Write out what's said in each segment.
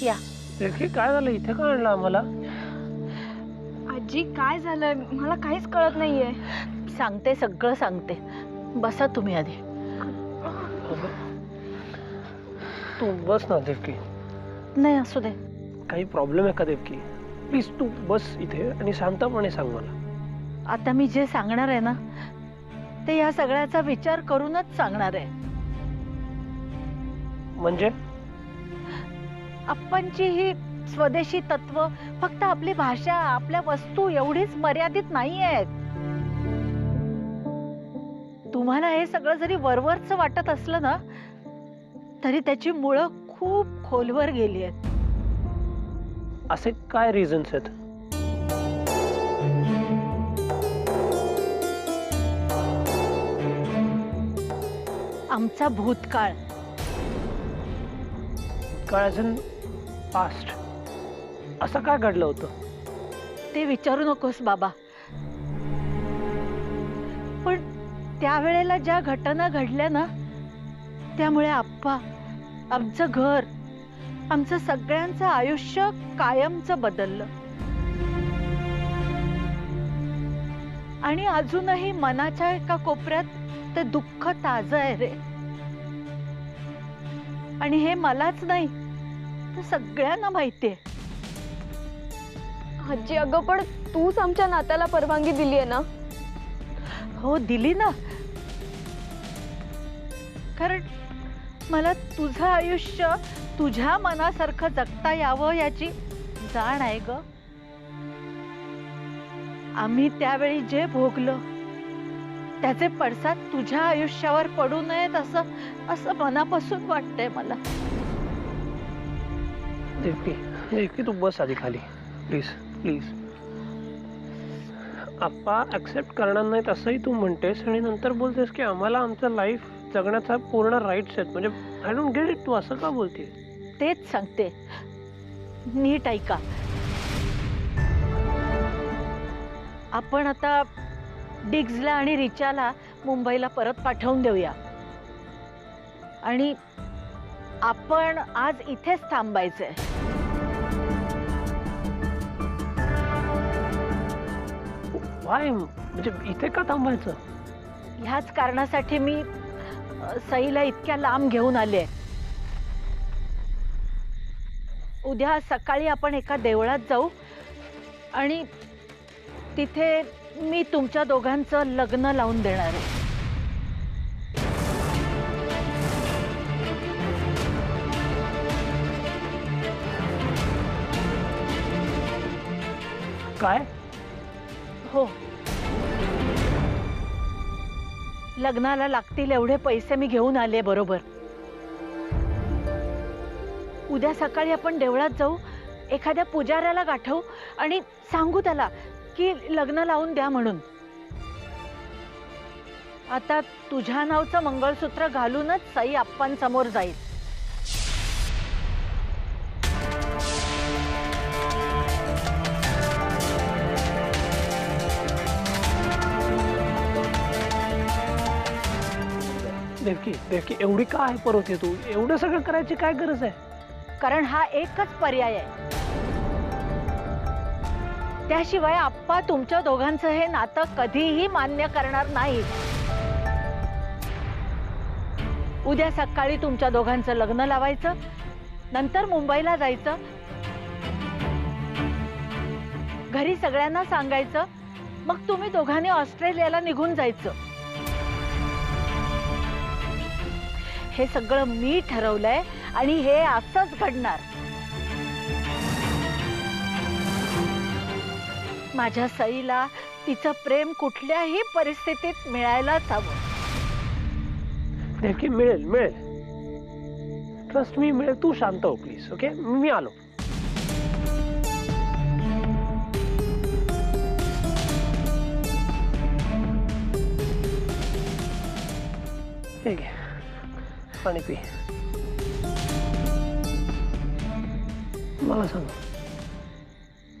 या. देखी काय झालं, इथे का आणलं आम्हाला? आजी काय झालंय मला काहीच कळत नाहीये. सांगते, सगळं सांगते. बसा तुम्ही आधी. तू बस ना देवकी. नाही असू दे. काही प्रॉब्लेम आहे का देवकी? प्लीज तू बस इथे आणि शांतपणे सांग मला. आता मी जे सांगणार आहे ना ते या सगळ्याचा विचार करूनच सांगणार आहे. म्हणजे आप्पांची ही स्वदेशी तत्व फक्त आपली भाषा, आपल्या वस्तू एवढीच मर्यादित नाहीयेत. तुम्हाला हे सगळं जरी वरवरच वाटत असलं ना तरी त्याची मुळं खूप खोलवर गेली आहेत. असे काय रिझन्स आहेत? आमचा भूतकाळ. काय अजून पास्ट? असं काय घडलं होतं? ते विचारू नकोस बाबा. पण त्यावेळेला ज्या घटना घडल्या ना त्यामुळे आप्पा, आमचं घर, आमचं सगळ्यांचं आयुष्य कायमचं बदललं. आणि अजूनही मनाच्या एका कोपऱ्यात ते दुःख ताजं आहे रे. आणि हे मलाच नाही तर सगळ्यांना माहितीये. आजी अगं पण तूच आमच्या नात्याला परवानगी दिली आहे ना. हो दिली ना. कारण मला तुझं आयुष्य तुझ्या मनासारखं जगता यावं याची जाण आहे ग. आम्ही त्यावेळी जे भोगलं त्याचे पडसाद तुझ्या आयुष्यावर पडू नयेत असं असं मनापासून वाटतंय मला. देवकी, देवकी तू बस आधी खाली प्लीज प्लीज. आप्पा ऍक्सेप्ट करणार नाहीत असंही तू म्हणतेस आणि नंतर बोलतेस की आम्हाला आमचं लाईफ जगण्याचा पूर्ण राईट्स आहेत. म्हणजे आय डोंट गेट इट. तू असं का बोलते? तेच सांगते, नीट ऐका. आपण आता डिग्जला आणि रिचाला मुंबईला परत पाठवून देऊया आणि आपण आज इथेच थांबायचंय. वाय? म्हणजे इथे का थांबायचं? ह्याच कारणासाठी मी सईला इतक्या लांब घेऊन आले. उद्या सकाळी आपण एका देवळात जाऊ आणि तिथे मी तुमच्या दोघांचं लग्न लावून देणार आहे. काय? हो, लग्नाला लागतील एवढे पैसे मी घेऊन आले बरोबर. उद्या सकाळी आपण देवळात जाऊ, एखाद्या पुजाऱ्याला गाठवू आणि सांगू त्याला की लग्न लावून द्या म्हणून. आता तुझ्या नावचं मंगळसूत्र घालूनच सई आप्पांसमोर जाईल. देवकी, देवकी एवढी का आहे परत तू? एवढं सगळं करायची काय गरज आहे? कारण हा एकच पर्याय आहे. त्याशिवाय आप्पा तुमच्या दोघांचं हे नातं कधीही मान्य करणार नाही. उद्या सकाळी तुमच्या दोघांचं लग्न लावायचं, नंतर मुंबईला जायचं, घरी सगळ्यांना सांगायचं, मग तुम्ही दोघांनी ऑस्ट्रेलियाला निघून जायचं. हे सगळं मी ठरवलंय आणि हे असंच घडणार. माझ्या सईला तिचं प्रेम कुठल्याही परिस्थितीत मिळायलाच हवं. देवकी मिळेल, मिळेल. ट्रस्ट मी, मिळेल. तू शांत हो प्लीज. ओके, मी आलो. ठीक आहे, पाणी पी. मला सांग,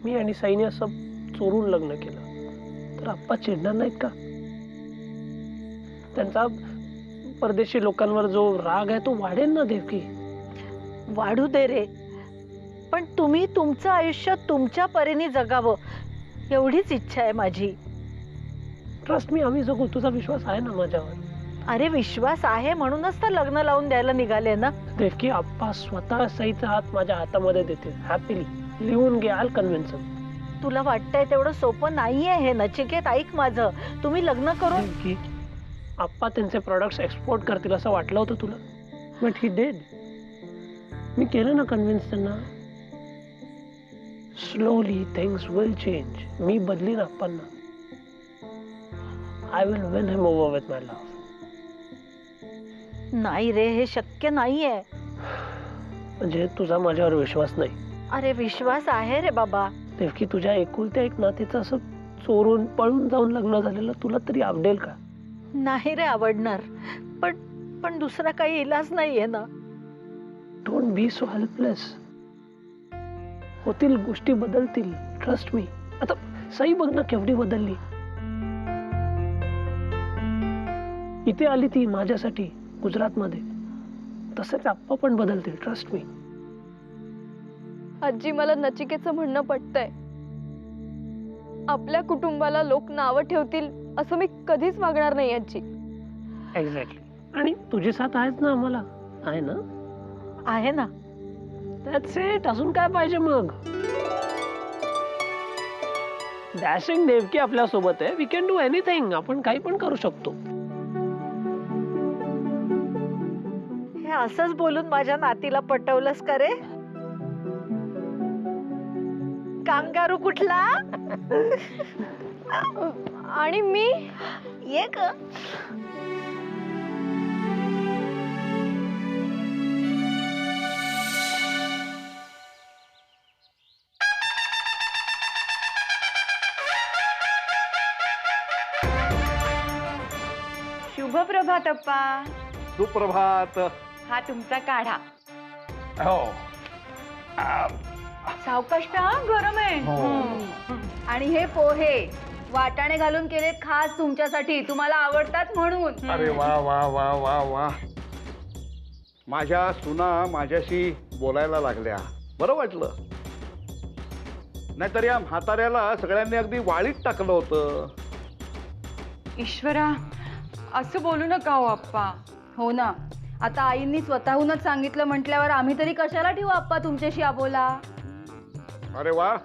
मी आणि साईने असं चोरून लग्न केलं तर आप्पा चिडणार नाहीत का? त्यांचा परदेशी लोकांवर जो राग आहे तो वाढेल ना देवकी. वाढू दे रे, पण तुम्ही तुमचं आयुष्य तुमच्या परीने जगावं एवढीच इच्छा आहे माझी. ट्रस्ट मी, आम्ही जगू. तुझा विश्वास आहे ना माझ्यावर? अरे विश्वास आहे म्हणूनच तर लग्न लावून द्यायला निघाले ना. देवकी, आप्पा स्वतः सईचा हात माझ्या हातामध्ये देते. हॅपीली लिहून घे. आल कन्व्हिन्स. तुला वाटतंय तेवढं सोपं नाहीये हे नचिकेत. ऐक माझं, तुम्ही लग्न करून देवकी, आप्पा त्यांचे प्रॉडक्ट्स एक्सपोर्ट करतील असं वाटलं होतं तुला? But he did. मी केलं ना कन्व्हिन्स त्यांना. Slowly things will change. मी बदलीन आप्पांना. I will win him over with my love. नाही रे, हे शक्य नाहीये. म्हणजे तुझा माझ्यावर विश्वास नाही? अरे विश्वास आहे रे बाबा. देवकी, तुझ्या एकुलत्या एक नातीचं असं चोरून पळून जाऊन लग्न झालेलं तुला तरी आवडेल का? नाही रे आवडणार, पण दुसरा काही इलाज नाहीये ना. Don't be so helpless. होतील गोष्टी, बदलतील. Trust me. आता सई बघ ना केवढी बदलली. इथे आली ती माझ्यासाठी गुजरातमध्ये. तसेच आप्पा पण बदलतील. Trust me. आजी, मला नचिकेतचं म्हणणं पटतंय. आपल्या कुटुंबाला लोक नावं ठेवतील असं मी कधीच वागणार नाही आजी. एक्झॅक्टली. आणि तुझी साथ आहेच ना आम्हाला? आहे ना? आहे ना. That's it. अजून काय पाहिजे मग? डॅशिंग देवकी आपल्या सोबत आहे. We can do anything. आपण काही पण करू शकतो. हे असंच बोलून माझ्या नातीला पटवलंस का रे? कांगारू कुठला? आणि मी ये ग. शुभ प्रभात अप्पा. सुप्रभात. हा तुमचा काढा. हो. सावकाश प्या, गरम आहे. आणि हे पोहे वाटाणे घालून केलेत खास तुमच्यासाठी, तुम्हाला आवडतात म्हणून. अरे वा वा वा वा वा. माझ्या सुना माझ्याशी बोलायला लागल्या. बरं वाटलं. नाहीतर या म्हाताऱ्याला सगळ्यांनी अगदी वाळीत टाकलं होतं. ईश्वरा, असं बोलू नका हो अप्पा. हो ना, आता आईंनी स्वतःहूनच सांगितलं म्हटल्यावर आम्ही तरी कशाला ठेवू अप्पा तुमच्याशी आबोला. अरे वा.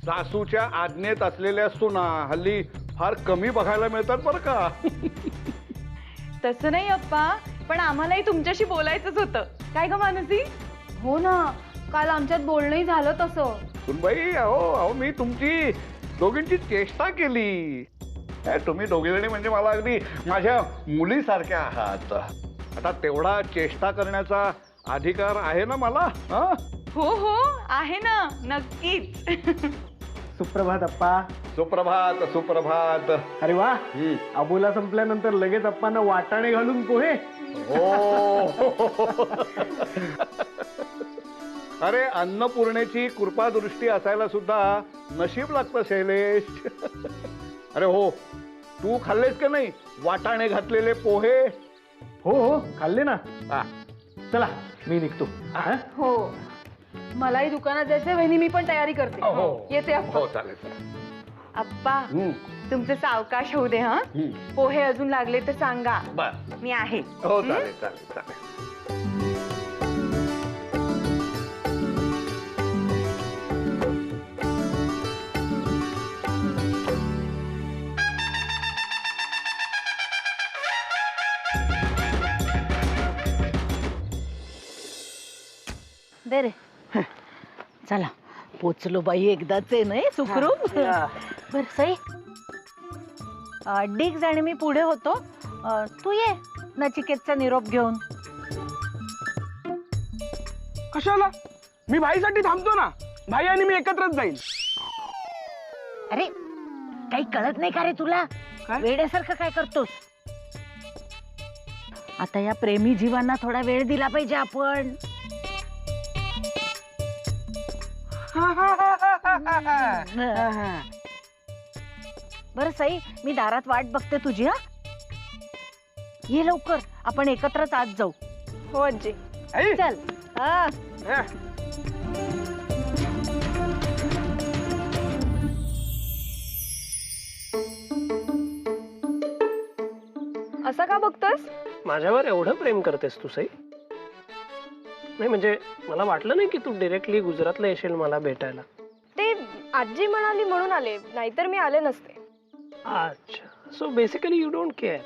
सासूच्या आज्ञेत असलेल्या सुना हल्ली फार कमी बघायला मिळतात बरं का. तसं नाही अप्पा, पण आम्हालाही तुमच्याशी बोलायचंच होतं. काय ग मानसी? हो ना, काल आमच्यात बोलणंही झालं तसं. सुनबाई, अहो मी तुमची दोघींची चेष्टा केली. तुम्ही दोघीजणी म्हणजे मला अगदी माझ्या मुलीसारख्या आहात. आता तेवढा चेष्टा करण्याचा अधिकार आहे ना मला? हो हो आहे ना, नक्कीच. सुप्रभात अप्पा. सुप्रभात. सुप्रभात. अरे वा. अबोला संपल्यानंतर लगेच अप्पांना वाटाणे घालून पोहे. हो. अरे अन्नपूर्णेची कृपादृष्टी असायला सुद्धा नशीब लागतं शैलेश. अरे हो, तू खाल्लेस का नाही वाटाणे घातलेले पोहे? हो हो खाल्ले ना. चला मी निघतो. हो, मलाही दुकानात जायचंय वहिनी. मी पण तयारी करते. येते अप्पा. हो चालेल चालेल. अप्पा, तुमचं सावकाश होऊ दे. हा, पोहे अजून लागले तर सांगा. बर. मी आहे. हो चालेल चालेल चालेल. दे रे. चला पोचलो बाई, एकदाच आहे नाही सुखरूप. बर सई, डिग्स आणि मी पुढे होतो. तू ये नचिकेतचा निरोप घेऊन. कशाला? मी भाईसाठी थांबतो ना. भाई आणि मी एकत्रच जाईल. अरे काही कळत नाही का रे तुला? वेड्यासारखं काय करतोस? आता या प्रेमी जीवांना थोडा वेळ दिला पाहिजे आपण. बरं सई, मी दारात वाट बघते तुझी. हा, ये लवकर, आपण एकत्रच आज जाऊ. हो आजी. चल. माझ्यावर एवढं प्रेम करतेस तू सई? नाही म्हणजे मला वाटलं नाही की तू डिरेक्टली गुजरातला येशील मला भेटायला. ते आजी म्हणाली म्हणून आले, नाहीतर मी आले नसते. अच्छा, so basically you don't care.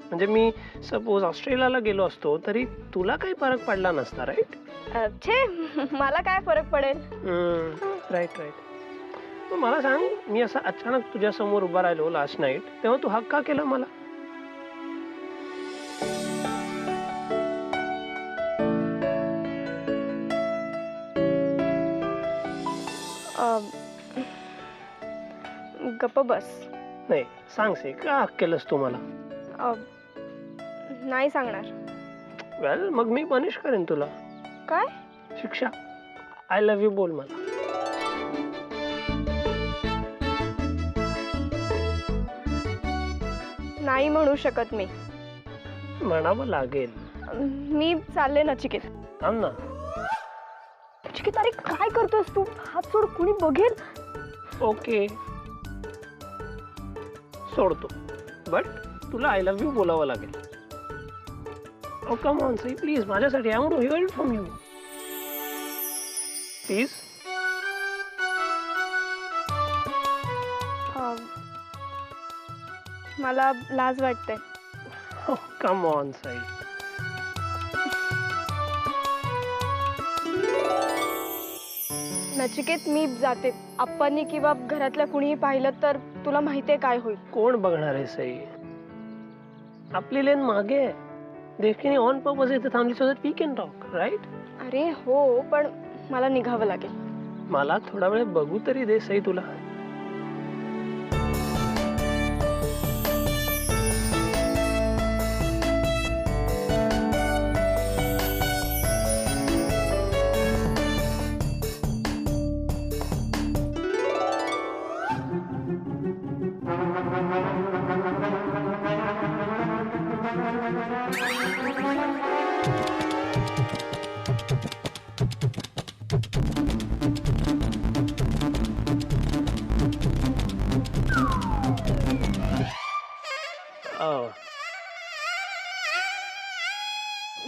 म्हणजे मी सपोज ऑस्ट्रेलियाला गेलो असतो तरी तुला काही फरक पडला नसता, राईट? छे, मला काय फरक पडेल. Right right. मग मला सांग, मी असं अचानक तुझ्या समोर उभा राहिलो लास्ट नाईट, तेव्हा तू हक का केला मला? गप्प बस. नाही सांग सी, का हक केलंस तू मला? नाही सांगणार. वेल मग मी पनिश करेन तुला. काय? शिक्षा. आय लव्ह यू बोल मला. नाही म्हणू शकत मी. म्हणावं लागेल. मी चालले नचिकेत. थांब ना. नचिकेत, अरे काय करतोस तू? हात सोड, कुणी बघेल. ओके सोडतो, बट तुला आय लव्ह यू बोलावं लागेल. Oh come on see please, माझ्यासाठी I want to hear it from you please. मला लाज वाटते. Come on Sai. नचिकेत, मी जाते. आप्पांनी किंवा घरातल्या कुणीही पाहिलं तर तुला माहितीये काय होईल. कोण बघणार आहे साई? आपली लेन मागे आहे. देखीने ऑन पर्पज इथे थांबली so that we can talk, right? अरे हो, पण मला निघावं लागेल. मला थोडा वेळ बघू तरी दे साई तुला.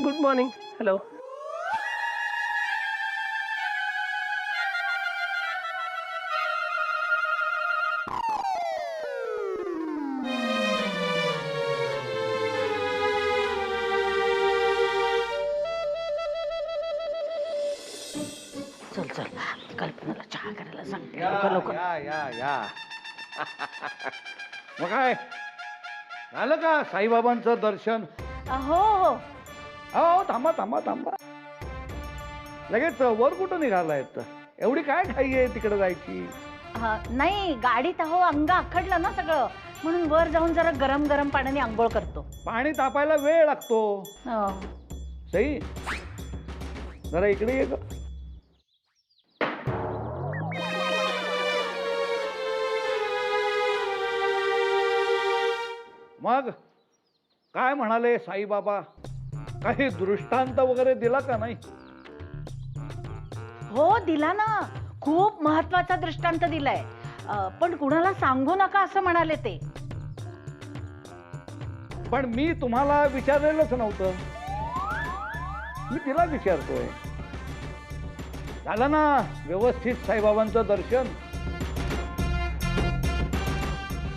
Good morning. हॅलो. चल चल, कल्पनाला चहा करायला सांगते. या लवकर लवकर. या या या. मग काय झालं का साईबाबांचं दर्शन? हो हो. हो थांबा थांबा थांबा. लगेच वर कुठं निघालायत? एवढी काय घाई आहे तिकडे जायची? नाही, गाडीत अहो अंग आखडलं ना सगळं, म्हणून वर जाऊन जरा गरम गरम पाण्याने आंघोळ करतो. पाणी तापायला वेळ लागतो. हो. सई जरा इकडे ये ग. मग काय म्हणाले साईबाबा? काही दृष्टांत वगैरे दिला का नाही? हो दिला ना, खूप महत्वाचा दृष्टांत दिलाय. पण कुणाला सांगू नका असं म्हणाले ते. पण मी तुम्हाला विचारलेलंच नव्हतं. मी तिला विचारतोय. झालं ना व्यवस्थित साईबाबांचं दर्शन?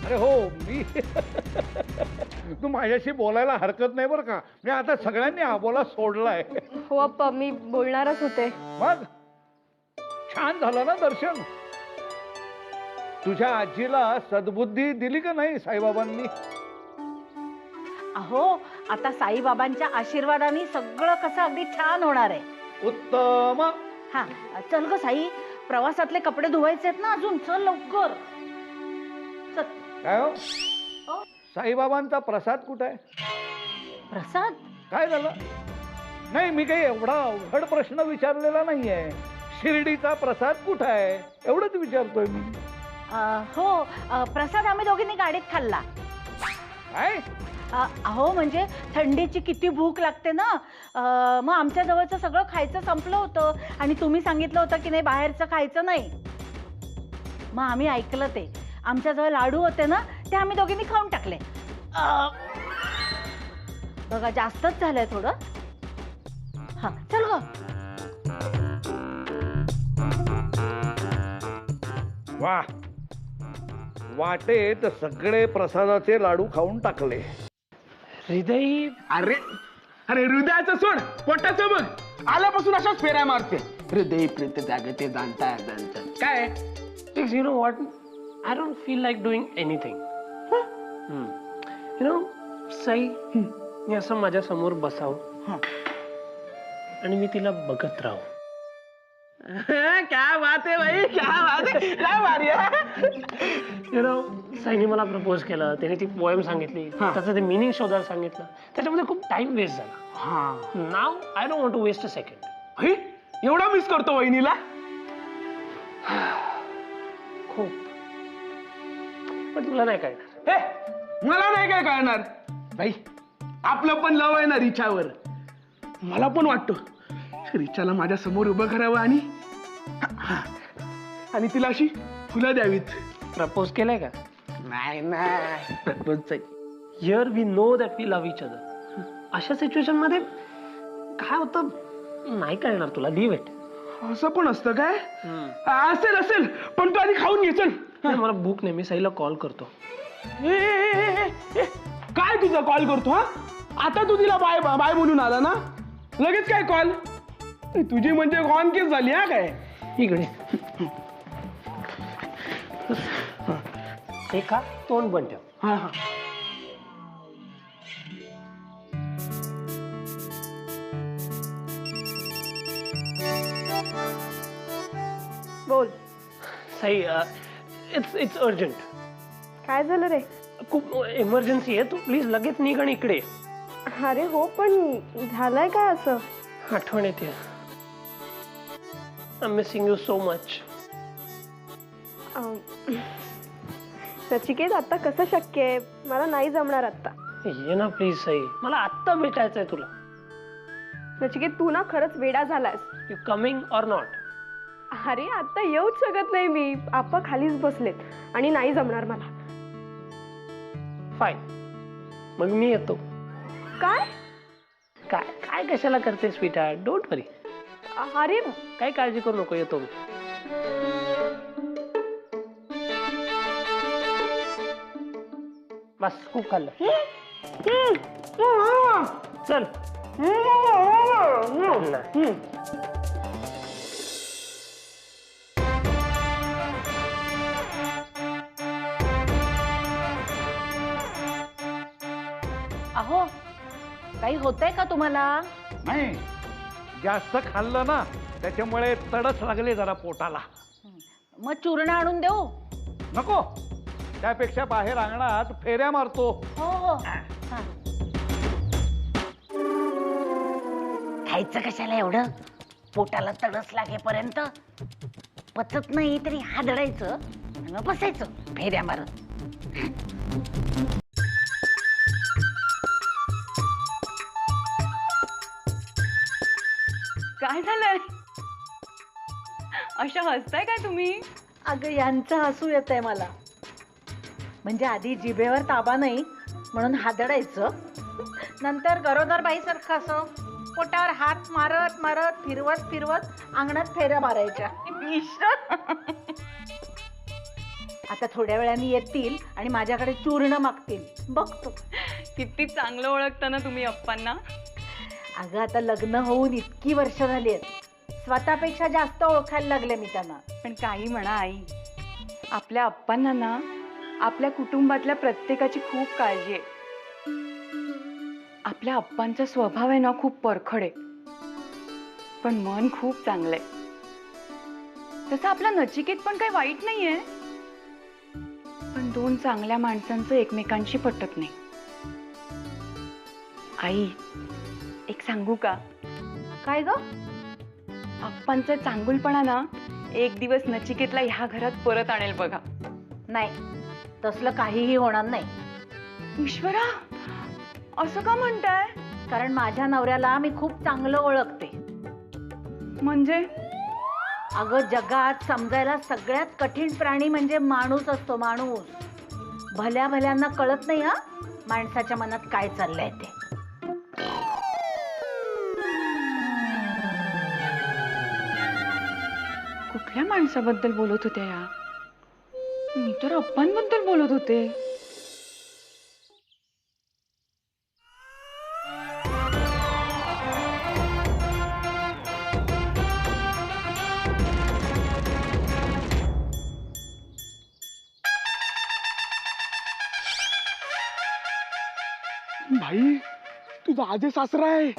अरे हो, मी तू माझ्याशी बोलायला हरकत नाही बरं का. मी आता सगळ्यांनी आबोला सोडलाय. हो अप्पा, मी बोलणारच होते. मग छान झालं ना दर्शन? तुझ्या आजीला सद्बुद्धी दिली का नाही साईबाबांनी? अहो आता साईबाबांच्या आशीर्वादाने सगळं कसं अगदी छान होणार आहे. उत्तम. हा चल ग साई, प्रवासातले कपडे धुवायचे आहेत ना अजून. चल लवकर चल. काय हो, अ? साईबाबांचा प्रसाद कुठे आहे? प्रसाद? काय झालं? नाही, मी काही एवढा अवघड प्रश्न विचारलेला नाहीये. शिर्डीचा प्रसाद कुठे आहे एवढंच विचारतोय मी. हो, प्रसाद आम्ही दोघींनी गाडीत खाल्ला. काय? अहो म्हणजे थंडीची किती भूक लागते ना. मग आमच्या जवळचं सगळं खायचं संपलं होतं आणि तुम्ही सांगितलं होतं की नाही बाहेरचं खायचं नाही. मग आम्ही ऐकलं ते. आमच्या जवळ लाडू होते ना, ते आम्ही दोघींनी खाऊन टाकले. बघा जास्तच झालंय थोडं. हा चल ग. वा, वाटेत सगळे प्रसादाचे लाडू खाऊन टाकले. हृदय अरे अरे हृदयाचं सोड, पोटाचं बघ. आल्यापासून अशाच फेऱ्या मारते. हृदय प्रीत जागते जाणता जाणता. काय you know what? I don't feel like doing anything. You know, Sai, मी असं माझ्या समोर बसावं आणि मी तिला बघत राहू. क्या बात आहे भाई, क्या बात आहे, क्या भारी आहे. यु नो, साईने मला प्रपोज केलं, त्याने ती पोएम सांगितली, त्याचं ते मिनिंग शोधायला सांगितलं. त्याच्यामध्ये खूप टाइम वेस्ट झाला. Now I don't want to waste a second. भाई, एवढा मिस करतो वहिनीला. खूप. पण तुला नाही कळणार. हे मला नाही काय कळणार भाई. आपलं पण लव आहे ना रिचावर. मला पण वाटतं रिचाला माझ्या समोर उभं करावं आणि तिला अशी फुलं द्यावीत. प्रपोज केलंय का? नाही नाही propose. Here we know that we love each other. अशा सिच्युएशन मध्ये काय होतं नाही कळणार तुला. Leave it. असं पण असतं काय? असेल असेल, पण तू आधी खाऊन घे. चल. मला भूक नाही. मी साईला कॉल करतो. काय तुझा कॉल करतो? हा, आता तू तिला बाय बाय बोलून आला ना, लगेच काय कॉल? तुझी म्हणजे ऑन केस झाली. हा काय इकडे हे खा, तोंड बंद ठेव. हा हा. बोल. Sai, it's urgent. काय झालं रे? खूप इमर्जन्सी आहे. तू प्लीज लगेच निघ आणि इकडे. अरे हो, पण झालंय काय असं? आठवण येते. I am missing you so much. Nachiket, आता कसं शक्य आहे? मला नाही जमणार आता. ये ना प्लीज साई, मला आत्ता भेटायचंय तुला. नचिकेत, तू ना खरंच वेडा झालास. You coming or not? अरे आता येऊच शकत नाही मी. आप्पा खालीच बसलेत आणि नाही जमणार मला. फाईन, मग मी येतो. काय? काय काय कशाला करते स्वीटहार्ट? डोंट वरी. अरे काही काळजी करू नको, येतो मी. बस, खूप खाल्लं. चल. नाही. अहो, काही होतंय का तुम्हाला? नाही, जास्त खाल्लं ना त्याच्यामुळे तडस लागले जरा पोटाला. मग चूर्ण आणून देऊ? नको, त्यापेक्षा बाहेर अंगणात फेऱ्या मारतो. हो हो. खायचं कशाला एवढं? पोटाला तडस लागेपर्यंत. पचत नाही तरी हादडायचं आणि मग बसायचं फेऱ्या मारत. काय झालंय? अशा हसताय काय तुम्ही? अगं, यांचं हसू येतंय मला. म्हणजे आधी जिभेवर ताबा नाही म्हणून हादडायचं, नंतर गरोदर बाईसारखं असं पोटावर हात मारत मारत फिरवत फिरवत अंगणात फेऱ्या मारायच्या. आता थोड्या वेळाने येतील आणि माझ्याकडे चूर्ण मागतील. बघतो. किती चांगलं ओळखता ना तुम्ही अप्पांना. अगं, आता लग्न होऊन इतकी वर्ष झाली आहेत, स्वतःपेक्षा जास्त ओळखायला लागले मी त्यांना. पण काही म्हणा आई, आपल्या अप्पांना ना आपल्या कुटुंबातल्या प्रत्येकाची खूप काळजी आहे. आपल्या अप्पांचा स्वभाव आहे ना खूप परखड आहे, पण मन खूप चांगलं आहे. तसं आपला नचिकेत पण काही वाईट नाहीये, पण दोन चांगल्या माणसांचं एकमेकांशी पटत नाही. आई, एक सांगू का? काय ग? अप्पांचा चांगुलपणा ना एक दिवस नचिकेतला ह्या घरात परत आणेल बघा. नाही, तसलं काहीही होणार नाही. ईश्वरा, असं का म्हणताय? कारण माझ्या नवऱ्याला मी खूप चांगलं ओळखते. म्हणजे? अगं, जगात समजायला सगळ्यात कठीण प्राणी म्हणजे माणूस असतो. माणूस. भल्या भल्यांना कळत नाही हा माणसाच्या मनात काय चाललंय ते. कुठल्या माणसाबद्दल बोलत होत्या या? मी तर अप्पांबद्दल बोलत होते. भाई तुझा आजे सासरा आहे.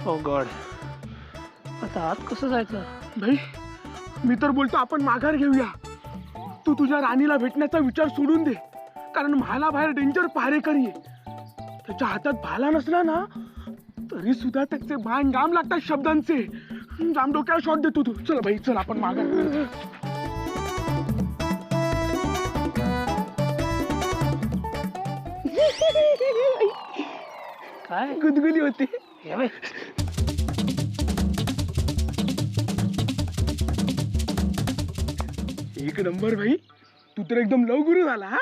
ओ गॉड, आता आत कसं जायचं? भाई मी तर बोलतो आपण माघार घेऊया. तू तुझ्या राणीला भेटण्याचा विचार सोडून दे, कारण म्हाला बाहेर डेंजर पहारेकरी आहे. त्याच्या हातात भाला नसला ना तरी सुद्धा त्याचे बाण जाम लागतात शब्दांचे. जाम डोक्याला शॉट देतो तू. चल भाई चल आपण माघार घेऊया. काय गुदगुली होती. हे बाई, एक नंबर भाई, तू तर एकदम लव गुरु झाला. हा